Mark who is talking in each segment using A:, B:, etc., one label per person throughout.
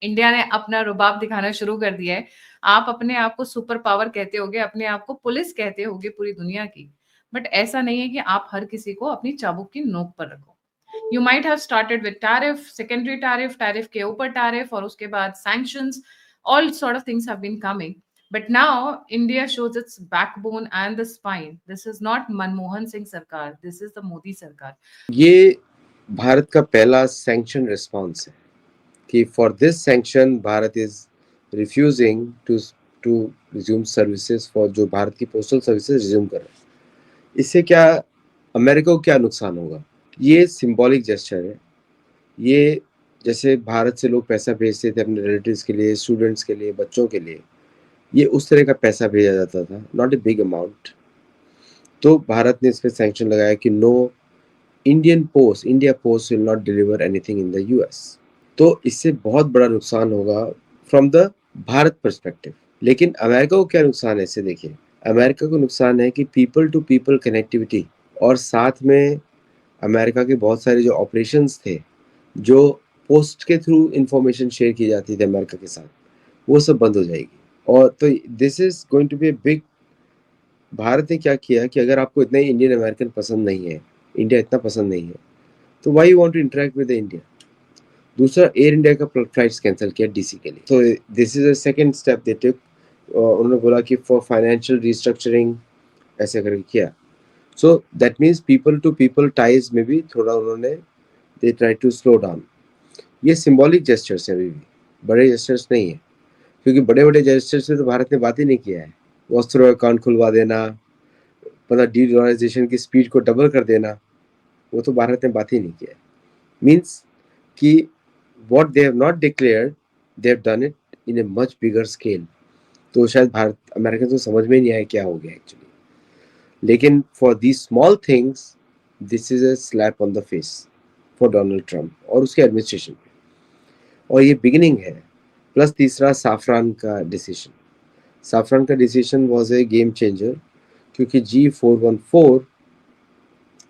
A: India ने अपना रुबाब दिखाना शुरू कर दिया है। आप अपने आप को सुपर पावर कहते होगे, अपने आप को पुलिस कहते होगे पूरी दुनिया की, बट ऐसा नहीं है कि आप हर किसी को अपनी चाबुक की नोक पर रखो। You might have started with tariff, secondary tariff, tariff के ऊपर टैरिफ, और उसके बाद sanctions, all sort of things have been coming. But now India shows its backbone and the spine. This is not Manmohan Singh Sarkar. This is the Modi Sarkar.
B: ये भारत का पहला sanction response है कि for this sanction Bharat is refusing to resume services for जो भारत की postal services resume कर रहे हैं। इससे क्या अमेरिका को क्या नुकसान होगा? ये सिंबॉलिक जेस्चर है। ये जैसे भारत से लोग पैसा भेजते थे अपने रिलेटिव्स के लिए, स्टूडेंट्स के लिए, बच्चों के लिए, ये उस तरह का पैसा भेजा जाता था, नॉट ए बिग अमाउंट। तो भारत ने इस पर सैंक्शन लगाया कि no, India Post will not deliver anything in the US. तो इससे बहुत बड़ा नुकसान होगा फ्रॉम द भारत पर्सपेक्टिव। लेकिन अमेरिका को क्या नुकसान है इससे? देखिए, अमेरिका को नुकसान है कि पीपल टू पीपल कनेक्टिविटी, और साथ में अमेरिका के बहुत सारे जो ऑपरेशंस थे, जो पोस्ट के थ्रू इंफॉर्मेशन शेयर की जाती थी अमेरिका के साथ, वो सब बंद हो जाएगी। और तो this is going to be a big. Bharat ने क्या किया कि अगर आपको इतना इंडियन अमेरिकन पसंद नहीं है, इंडिया इतना पसंद नहीं है, तो why you want to interact with India? दूसरा, एयर इंडिया का फ्लाइट्स कैंसिल किया डीसी के लिए। तो this is a second step they took. उन्होंने बोला कि फॉर फाइनेंशियल रिस्ट्रक्चरिंग ऐसे करके किया। So that means people to people ties में भी थोड़ा उन्होंने they try to slow down. ये सिंबॉलिक जेस्चर्स है, अभी भी बड़े जेस्चर्स नहीं है, क्योंकि बड़े बड़े जेस्चर्स से तो भारत ने बात ही नहीं किया है। वस्त्रों अकाउंट खुलवा देना, मतलब डीडॉलराइजेशन की स्पीड को डबल कर देना, वो तो भारत ने बात ही नहीं किया है। मीन्स कि what they have not declared, they have done it in a much bigger scale. तो शायद भारत अमेरिकन को समझ में नहीं आया क्या हो गया एक्चुअली। लेकिन for these small things this is a slap on the face for Donald Trump और उसके एडमिनिस्ट्रेशन। और ये बिगिनिंग है। प्लस तीसरा, साफरान का डिसीजन। साफरान का decision was a game changer, क्योंकि G414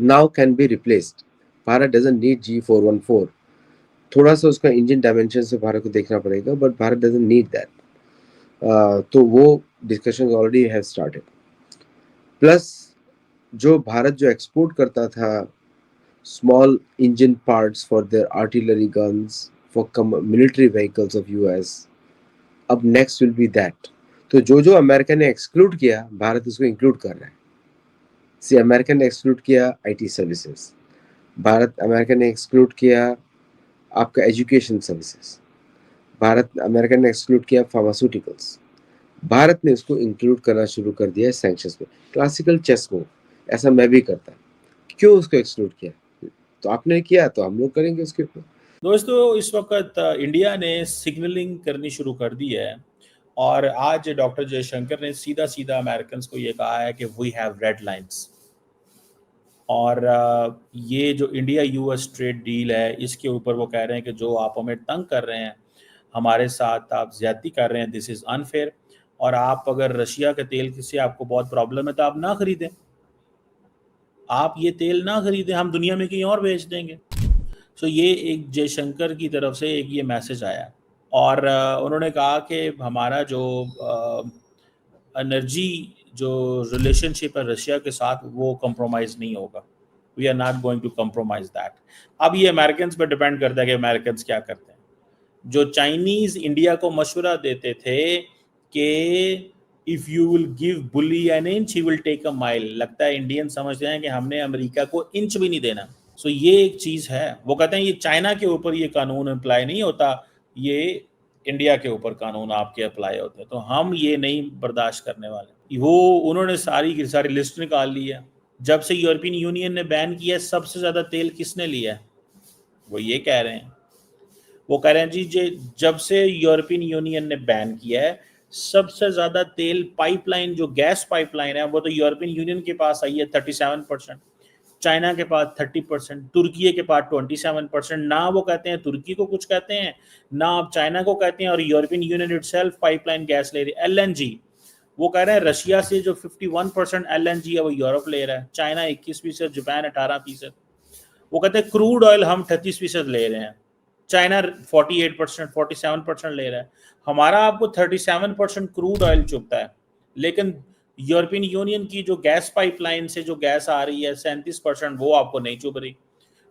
B: now can be replaced. Bharat doesn't need G414। थोड़ा सा उसका इंजन डायमेंशन से भारत को देखना पड़ेगा, but Bharat doesn't need that. तो वो discussion already have started. Plus जो भारत जो एक्सपोर्ट करता था small engine parts for their artillery guns for military vehicles of US, अब नेक्स्ट विल बी दैट। तो जो जो अमेरिका ने एक्सक्लूड किया, भारत उसको इंक्लूड कर रहा है। सी, अमेरिका ने एक्सक्लूड किया आईटी सर्विसेज, अमेरिका ने एक्सक्लूड किया आपका एजुकेशन सर्विसेज, अमेरिका ने एक्सक्लूड किया फार्मास्यूटिकल्स, भारत ने इसको इंक्लूड करना शुरू कर दिया है सैंक्शंस में। क्लासिकल चेस मूव, ऐसा मैं भी करता। क्यों उसको एक्सक्लूड किया? तो आपने किया तो हम लोग करेंगे उसके ऊपर।
C: दोस्तों, इस वक्त इंडिया ने सिग्नलिंग करनी शुरू कर दी है, और आज डॉक्टर जयशंकर ने सीधा सीधा अमेरिकन को ये कहा है कि वी हैव रेड लाइंस। और ये जो इंडिया यूएस ट्रेड डील है, इसके ऊपर वो कह रहे हैं कि जो आप हमें तंग कर रहे हैं, हमारे साथ आप ज्यादती कर रहे हैं, दिस इज़ अनफेयर। और आप अगर रशिया के तेल से आपको बहुत प्रॉब्लम है तो आप ना खरीदें, आप ये तेल ना खरीदें, हम दुनिया में कहीं और बेच देंगे। सो ये एक जयशंकर की तरफ से एक ये मैसेज आया, और उन्होंने कहा कि हमारा जो एनर्जी जो रिलेशनशिप है रशिया के साथ, वो कंप्रोमाइज़ नहीं होगा। We are not going to compromise that. अब ये अमेरिकन पर डिपेंड करता है कि अमेरिकन क्या करते हैं। जो चाइनीज़ इंडिया को मशवरा देते थे कि if you will give bully an inch he will take a mile, लगता है इंडियन समझते हैं कि हमने अमेरिका को इंच भी नहीं देना। सो ये एक चीज़ है। वो कहते हैं ये चाइना के ऊपर ये कानून अप्लाई नहीं होता, ये इंडिया के ऊपर कानून आपके अप्लाई होते हैं, तो हम ये नहीं बर्दाश्त करने वाले। वो उन्होंने सारी की सारी लिस्ट निकाल ली है। जब से यूरोपियन यूनियन ने बैन किया, सबसे ज़्यादा तेल किसने लिया है? वो ये कह रहे हैं, वो कह रहे हैं जी जब से यूरोपियन यूनियन ने बैन किया है, सबसे ज़्यादा तेल पाइपलाइन, जो गैस पाइपलाइन है, वो तो यूरोपियन यूनियन के पास आई है 37%, चाइना के पास 30%, तुर्की के पास 27%। ना वो कहते हैं तुर्की को कुछ कहते हैं, ना आप चाइना को कहते हैं, और European union itself pipeline gas ले रही है। एलएनजी, वो कह रहे हैं रशिया से जो 51% एलएनजी है वो यूरोप ले रहा है, चाइना 21%, जापान 18%। वो कहते हैं क्रूड ऑयल हम 38% ले रहे हैं, चाइना 48%, 47% ले रहा है। हमारा आपको 37% क्रूड ऑयल चुभता है, लेकिन यूरोपियन यूनियन की जो गैस पाइपलाइन से जो गैस आ रही है 37% वो आपको नहीं चुभ रही।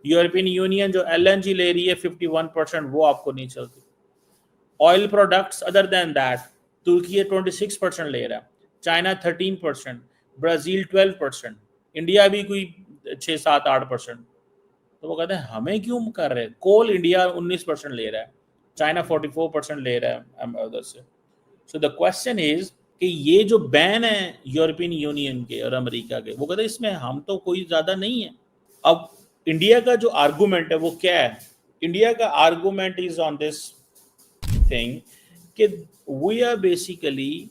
C: यूरोपियन यूनियन जो LNG ले रही है 51% वो आपको नहीं चलती। Oil products other than that तुर्की 26% ले रहा है, चाइना 13%, ब्राजील 12%, इंडिया भी कोई 6-7-8%। तो वो कहते हैं हमें क्यों कर रहे हैं। कोल इंडिया 19% ले रहा है, चाइना 44% ले रहा है उधर से। सो द क्वेश्चन इज कि ये जो बैन है यूरोपियन यूनियन के और अमेरिका के, वो कहते हैं इसमें हम तो कोई ज्यादा नहीं है। अब इंडिया का जो आर्गूमेंट है वो क्या है? इंडिया का argument is on this thing कि we are basically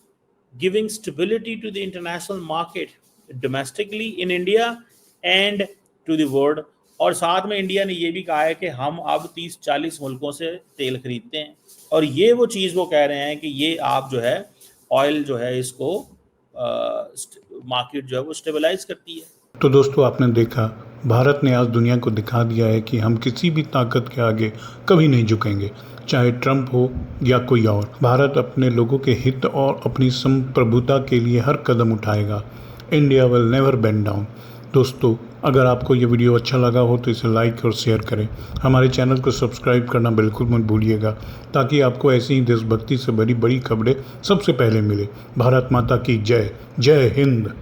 C: giving stability to the international market domestically in India and to the world. और साथ में इंडिया ने ये भी कहा है कि हम अब 30-40 मुल्कों से तेल खरीदते हैं, और ये वो चीज़ वो कह रहे हैं कि ये आप जो है ऑयल जो है इसको मार्केट जो है वो स्टेबलाइज करती है।
D: तो दोस्तों आपने देखा, भारत ने आज दुनिया को दिखा दिया है कि हम किसी भी ताकत के आगे कभी नहीं झुकेंगे, चाहे ट्रंप हो या कोई और। भारत अपने लोगों के हित और अपनी संप्रभुता के लिए हर कदम उठाएगा। India will never bend down. दोस्तों अगर आपको ये वीडियो अच्छा लगा हो तो इसे लाइक और शेयर करें। हमारे चैनल को सब्सक्राइब करना बिल्कुल मत भूलिएगा, ताकि आपको ऐसी ही देशभक्ति से भरी बड़ी खबरें सबसे पहले मिले। भारत माता की जय। जय हिंद।